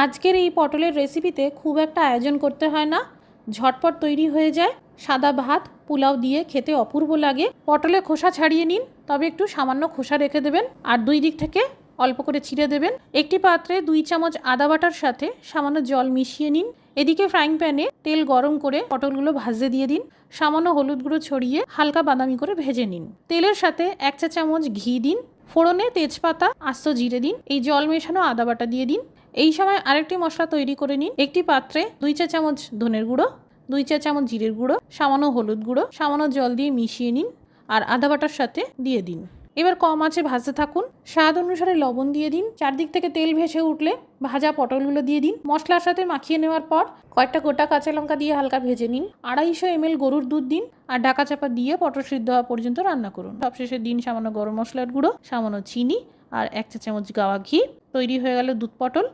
আজকের এই পটলের রেসিপিতে খুব একটা আয়োজন করতে হয় না, ঝটপট তৈরি হয়ে যায়। সাদা ভাত পোলাও দিয়ে খেতে অপূর্ব লাগে। পটলের খোসা ছাড়িয়ে নিন, তবে একটু সামান্য খোসা রেখে দেবেন আর দুই দিক থেকে অল্প করে ছিঁড়ে দেবেন। একটি পাত্রে 2 চামচ আদা বাটার সাথে সামান্য জল মিশিয়ে নিন। এদিকে ফ্রাইং প্যানে তেল গরম করে পটলগুলো ভাজতে দিয়ে দিন। সামান্য হলুদ গুঁড়ো ছড়িয়ে হালকা বাদামি করে ভেজে নিন। তেলের সাথে 1 চা চামচ ঘি দিন। ফোড়নে তেজপাতা, আস্ত জিরে দিন। এই জল মেশানো আদা বাটা দিয়ে দিন। এই সময় আরেকটি মশলা তৈরি করে নিন। একটি পাত্রে 2 চা চামচ ধনের গুঁড়ো, 2 চা চামচ জিরের গুঁড়ো, সামান্য হলুদ গুঁড়ো, সামান্য জল দিয়ে মিশিয়ে নিন আর আদা বাটার সাথে দিয়ে দিন। এবার কম আঁচে ভাজতে থাকুন। স্বাদ অনুসারে লবণ দিয়ে দিন। চারদিক থেকে তেল ভেসে উঠলে ভাজা পটলগুলো দিয়ে দিন। মশলার সাথে মাখিয়ে নেওয়ার পর কয়েকটা গোটা কাঁচা লঙ্কা দিয়ে হালকা ভেজে নিন। 250 ml গরুর দুধ দিন আর ঢাকা চাপা দিয়ে পটল সিদ্ধ হওয়া পর্যন্ত রান্না করুন। সবশেষে দিন সামান্য গরম মশলার গুঁড়ো, সামান্য চিনি আর 1 চা চামচ গাওয়া ঘি। তৈরি হয়ে গেল দুধ পটল।